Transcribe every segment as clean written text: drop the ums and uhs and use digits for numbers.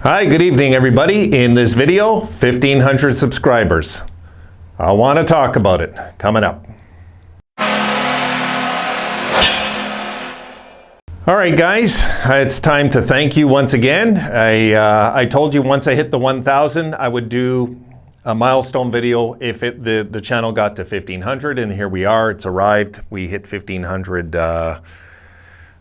Hi, good evening everybody. In this video, 1,500 subscribers. I want to talk about it. Coming up. All right guys, it's time to thank you once again. I told you once I hit the 1,000 I would do a milestone video if the channel got to 1,500, and here we are. It's arrived. We hit 1,500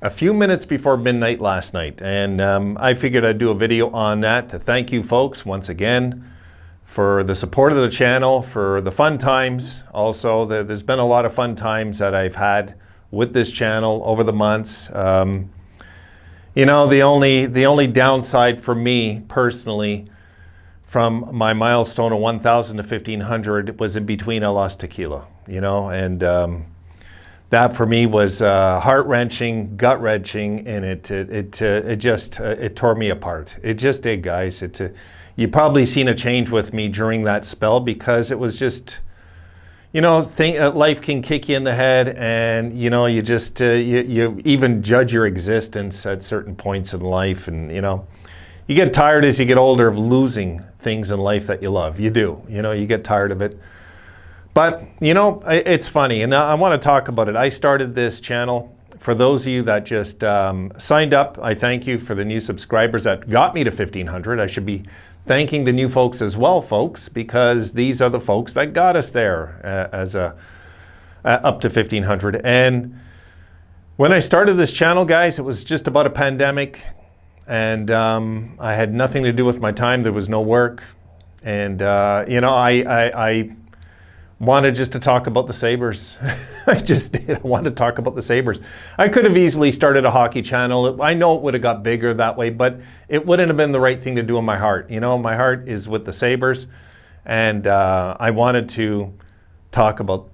a few minutes before midnight last night, and I figured I'd do a video on that to thank you folks once again for the support of the channel, for the fun times. Also, there's been a lot of fun times that I've had with this channel over the months. You know, the only downside for me personally from my milestone of 1,000 to 1,500 was in between I lost tequila, you know, and that for me was heart-wrenching, gut-wrenching, and it tore me apart. It just did, guys. You probably seen a change with me during that spell, because it was just, you know, life can kick you in the head, and you know, you just you even judge your existence at certain points in life, and you know, you get tired as you get older of losing things in life that you love. You do, you know, you get tired of it. But, you know, it's funny, and I want to talk about it. I started this channel. For those of you that just signed up, I thank you. For the new subscribers that got me to 1,500, I should be thanking the new folks as well, folks, because these are the folks that got us there up to 1,500. And when I started this channel, guys, it was just about a pandemic, and I had nothing to do with my time. There was no work, and, you know, I wanted just to talk about the Sabres. I just did. I wanted to talk about the Sabres. I could have easily started a hockey channel. I know it would have got bigger that way, but it wouldn't have been the right thing to do in my heart. You know, my heart is with the Sabres, and I wanted to talk about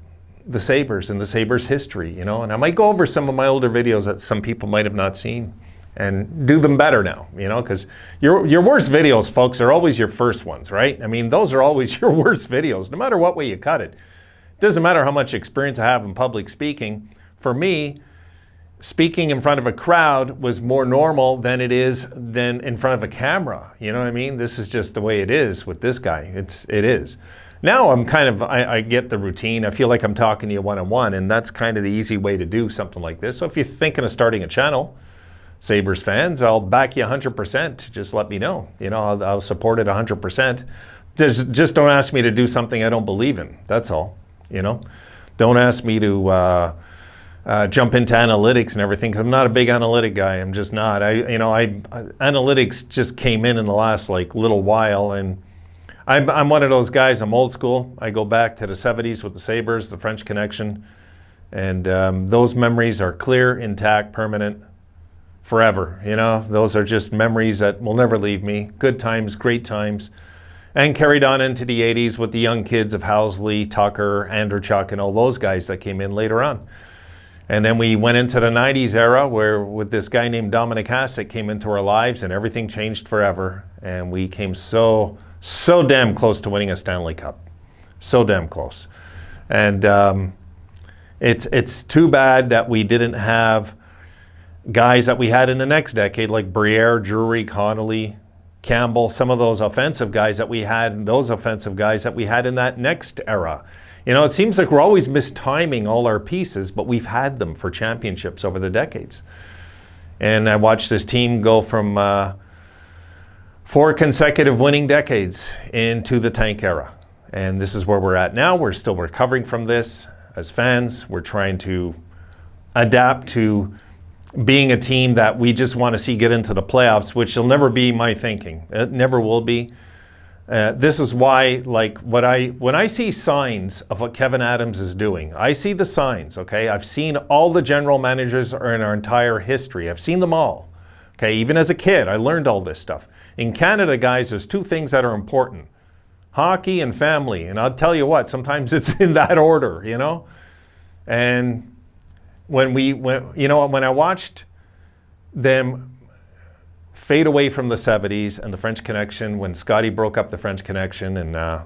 the Sabres and the Sabres history, you know, and I might go over some of my older videos that some people might have not seen and do them better now, you know, because your worst videos, folks, are always your first ones, right? I mean, those are always your worst videos, no matter what way you cut it. It doesn't matter how much experience I have in public speaking. For me, speaking in front of a crowd was more normal than it is than in front of a camera. You know what I mean? This is just the way it is with this guy. It is. Now I'm kind of, I get the routine. I feel like I'm talking to you one-on-one, and that's kind of the easy way to do something like this. So if you're thinking of starting a channel, Sabres fans, I'll back you 100%. Just let me know. You know, I'll support it 100%. Just don't ask me to do something I don't believe in. That's all. You know, don't ask me to jump into analytics and everything, because I'm not a big analytic guy. I'm just not. Analytics just came in the last like little while, and I'm one of those guys. I'm old school. I go back to the 70s with the Sabres, the French Connection, and those memories are clear, intact, permanent. Forever, you know, those are just memories that will never leave me. Good times, great times, and carried on into the 80s with the young kids of Housley, Tucker, Andrechuk, and all those guys that came in later on. And then we went into the 90s era, where with this guy named Dominik Hasek came into our lives, and everything changed forever. And we came so damn close to winning a Stanley Cup. So damn close. And it's too bad that we didn't have guys that we had in the next decade, like Briere, Drury, Connolly, Campbell, some of those offensive guys that we had, and those offensive guys that we had in that next era. You know, it seems like we're always mistiming all our pieces, but we've had them for championships over the decades. And I watched this team go from 4 consecutive winning decades into the tank era. And this is where we're at now. We're still recovering from this as fans. We're trying to adapt to being a team that we just want to see get into the playoffs, which will never be my thinking. It never will be. This is why, like, when I see signs of what Kevyn Adams is doing, I see the signs, okay? I've seen all the general managers in our entire history. I've seen them all, okay? Even as a kid, I learned all this stuff. In Canada, guys, there's 2 things that are important: hockey and family. And I'll tell you what, sometimes it's in that order, you know? And when I watched them fade away from the 70s and the French Connection, when Scotty broke up the French Connection, and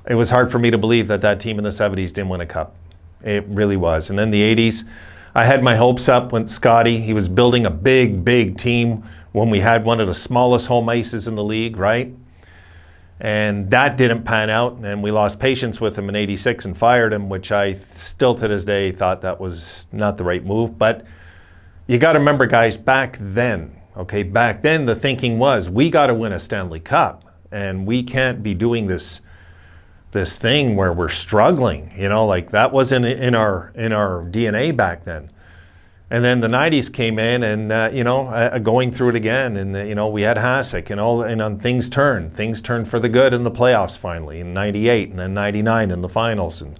it was hard for me to believe that that team in the 70s didn't win a cup. It really was. And then the 80s, I had my hopes up with Scotty. He was building a big team when we had one of the smallest home ices in the league, right? And that didn't pan out, and we lost patience with him in '86 and fired him, which I still to this day thought that was not the right move. But you got to remember, guys, back then, okay, back then the thinking was we got to win a Stanley Cup, and we can't be doing this thing where we're struggling, you know, like that wasn't in our DNA back then. And then the '90s came in, and you know, going through it again, and you know, we had Hasek, and things turned for the good in the playoffs finally in '98, and then '99 in the finals. And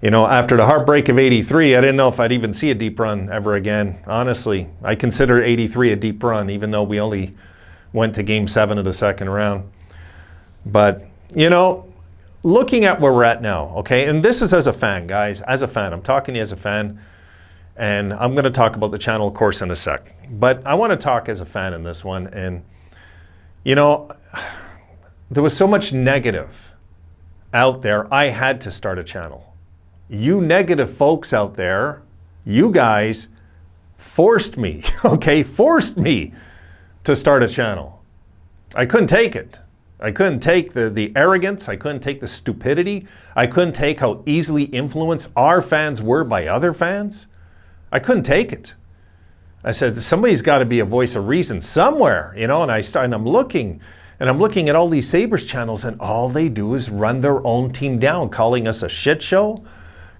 you know, after the heartbreak of '83, I didn't know if I'd even see a deep run ever again. Honestly, I consider '83 a deep run, even though we only went to Game 7 of the second round. But you know, looking at where we're at now, okay, and this is as a fan, guys, as a fan, I'm talking to you as a fan. And I'm going to talk about the channel, of course, in a sec. But I want to talk as a fan in this one. And, you know, there was so much negative out there, I had to start a channel. You negative folks out there, you guys forced me, okay, forced me to start a channel. I couldn't take it. I couldn't take the arrogance. I couldn't take the stupidity. I couldn't take how easily influenced our fans were by other fans. I couldn't take it. I said, somebody's got to be a voice of reason somewhere, you know, and I'm looking at all these Sabres channels, and all they do is run their own team down, calling us a shit show,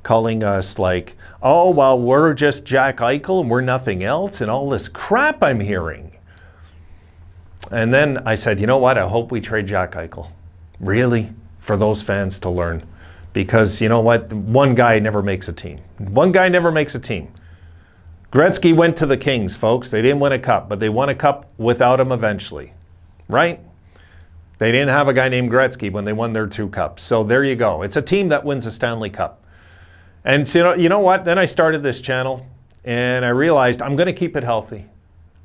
calling us like, oh, well, we're just Jack Eichel and we're nothing else, and all this crap I'm hearing. And then I said, you know what? I hope we trade Jack Eichel. Really? For those fans to learn. Because you know what? One guy never makes a team. One guy never makes a team. Gretzky went to the Kings, folks. They didn't win a cup, but they won a cup without him eventually, right? They didn't have a guy named Gretzky when they won their 2 cups. So there you go. It's a team that wins a Stanley Cup. And so, you know what? Then I started this channel, and I realized I'm going to keep it healthy.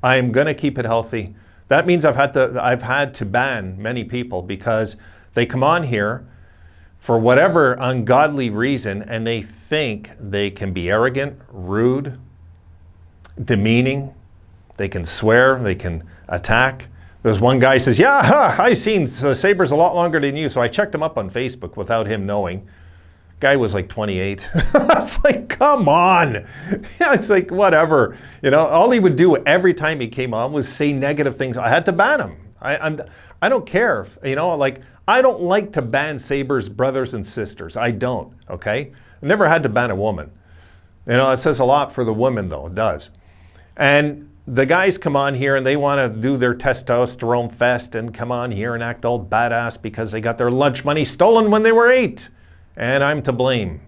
I'm going to keep it healthy. That means I've had to ban many people because they come on here for whatever ungodly reason, and they think they can be arrogant, rude, demeaning, they can swear, they can attack. There's one guy who says, yeah, I've seen the Sabres a lot longer than you. So I checked him up on Facebook without him knowing. Guy was like 28. It's like, come on. Yeah, it's like, whatever. You know, all he would do every time he came on was say negative things. I had to ban him. I don't care. You know, like, I don't like to ban Sabres brothers and sisters. I don't, okay? I never had to ban a woman. You know, it says a lot for the women, though. It does. And the guys come on here and they want to do their testosterone fest and come on here and act all badass because they got their lunch money stolen when they were 8. And I'm to blame.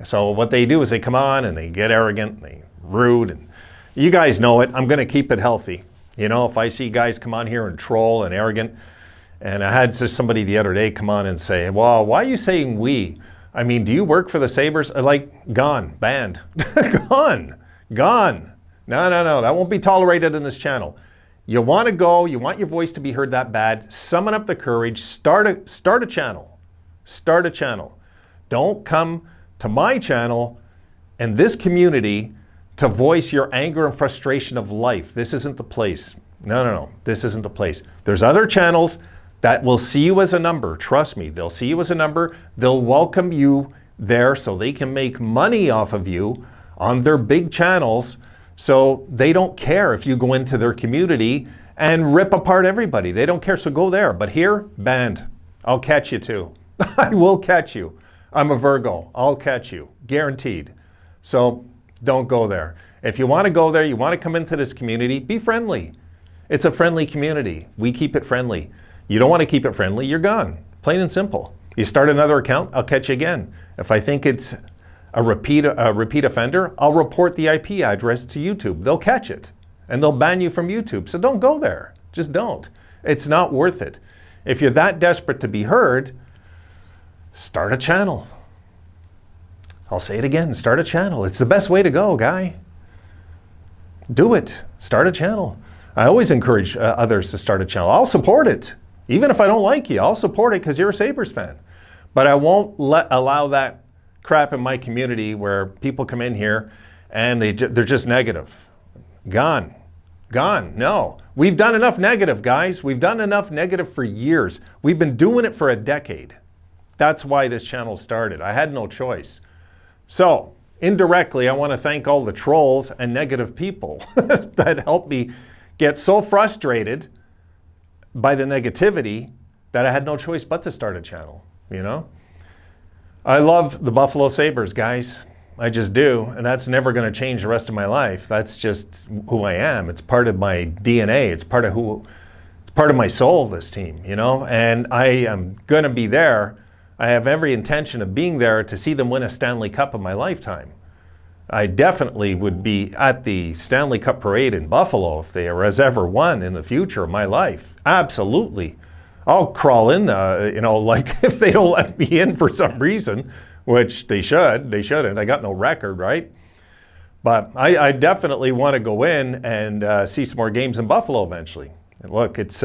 So what they do is they come on and they get arrogant, and they rude. And you guys know it. I'm going to keep it healthy. You know, if I see guys come on here and troll and arrogant, and I had somebody the other day come on and say, well, why are you saying we? I mean, do you work for the Sabres? Like, gone, banned, gone. No, that won't be tolerated in this channel. You want to go, you want your voice to be heard that bad, summon up the courage, start a channel. Start a channel. Don't come to my channel and this community to voice your anger and frustration of life. This isn't the place. No, this isn't the place. There's other channels that will see you as a number. Trust me, they'll see you as a number. They'll welcome you there so they can make money off of you on their big channels. So they don't care if you go into their community and rip apart everybody. They don't care, so go there. But here, banned. I'll catch you too. I will catch you. I'm a Virgo. I'll catch you. Guaranteed. So don't go there. If you want to go there, you want to come into this community, be friendly. It's a friendly community. We keep it friendly. You don't want to keep it friendly, you're gone. Plain and simple. You start another account, I'll catch you again. If I think it's a repeat offender, I'll report the IP address to YouTube. They'll catch it and they'll ban you from YouTube. So don't go there. Just don't. It's not worth it. If you're that desperate to be heard, start a channel. I'll say it again, start a channel. It's the best way to go, guy. Do it. Start a channel. I always encourage others to start a channel. I'll support it. Even if I don't like you, I'll support it because you're a Sabres fan. But I won't allow that crap in my community where people come in here and they're just negative. Gone. Gone. No. We've done enough negative, guys. We've done enough negative for years. We've been doing it for a decade. That's why this channel started. I had no choice. So, indirectly, I want to thank all the trolls and negative people that helped me get so frustrated by the negativity that I had no choice but to start a channel, you know? I love the Buffalo Sabres, guys. I just do, and that's never going to change the rest of my life. That's just who I am. It's part of my DNA. It's part of my soul, this team, you know? And I am going to be there. I have every intention of being there to see them win a Stanley Cup in my lifetime. I definitely would be at the Stanley Cup parade in Buffalo if they has ever won in the future of my life. Absolutely. I'll crawl in, you know, like if they don't let me in for some reason, which they shouldn't. I got no record, right? But I definitely want to go in and see some more games in Buffalo eventually. And look, it's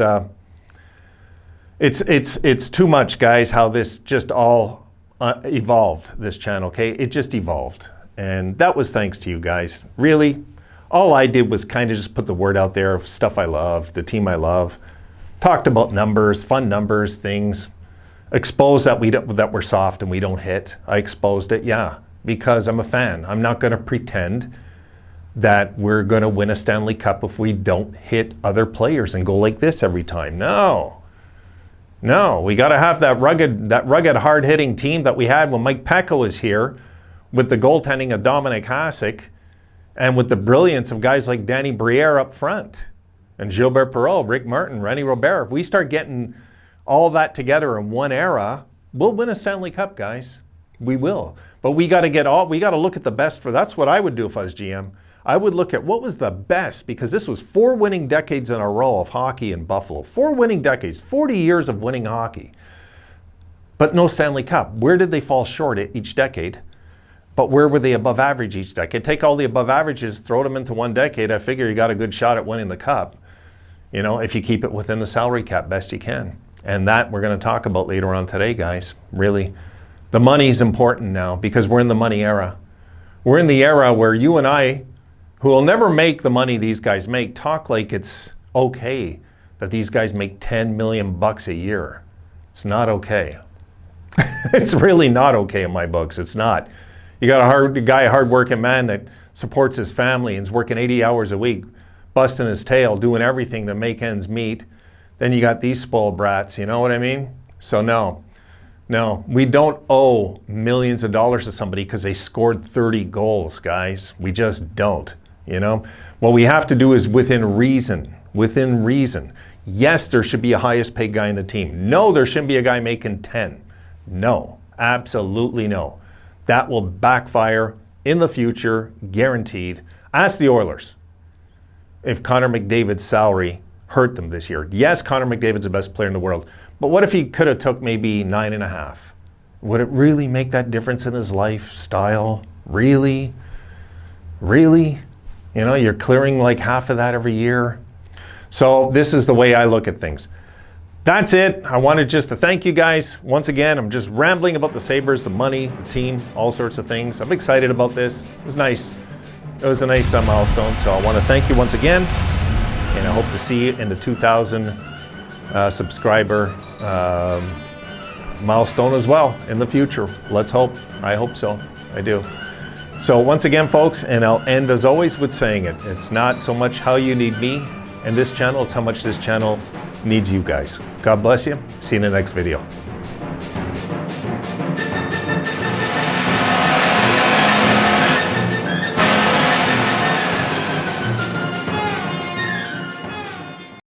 too much, guys, how this just all evolved, this channel, okay? It just evolved. And that was thanks to you guys. Really, all I did was kind of just put the word out there of stuff I love, the team I love. Talked about numbers, fun numbers, things. Exposed that we're soft and we don't hit. I exposed it, yeah, because I'm a fan. I'm not going to pretend that we're going to win a Stanley Cup if we don't hit other players and go like this every time. No. No, we got to have that rugged, hard-hitting team that we had when Mike Pekka was here, with the goaltending of Dominic Hasek, and with the brilliance of guys like Danny Briere up front, and Gilbert Perreault, Rick Martin, Rennie Robert. If we start getting all that together in one era, we'll win a Stanley Cup, guys. We will. But we got to look at the best that's what I would do if I was GM. I would look at what was the best, because this was 4 winning decades in a row of hockey in Buffalo. 4 winning decades, 40 years of winning hockey. But no Stanley Cup. Where did they fall short each decade? But where were they above average each decade? Take all the above averages, throw them into one decade. I figure you got a good shot at winning the cup. You know, if you keep it within the salary cap best you can. And that we're going to talk about later on today, guys. Really, the money's important now because we're in the money era. We're in the era where you and I, who will never make the money these guys make, talk like it's okay that these guys make $10 million a year. It's not okay. It's really not okay in my books. It's not. You got a hard-working man that supports his family and is working 80 hours a week, busting his tail, doing everything to make ends meet. Then you got these spoiled brats, you know what I mean? So no, we don't owe millions of dollars to somebody because they scored 30 goals, guys. We just don't, you know? What we have to do is within reason. Yes, there should be a highest paid guy in the team. No, there shouldn't be a guy making 10. No, absolutely no. That will backfire in the future, guaranteed. Ask the Oilers if Connor McDavid's salary hurt them this year. Yes, Connor McDavid's the best player in the world, but what if he could have took maybe 9.5? Would it really make that difference in his lifestyle? Really? Really? You know, you're clearing like half of that every year. So this is the way I look at things. That's it. I wanted just to thank you guys. Once again, I'm just rambling about the Sabres, the money, the team, all sorts of things. I'm excited about this. It was nice. It was a nice milestone. So I want to thank you once again. And I hope to see you in the 2,000 subscriber milestone as well in the future. Let's hope. I hope so. I do. So once again, folks, and I'll end as always with saying it. It's not so much how you need me and this channel, it's how much this channel needs you guys. God bless you. See you in the next video.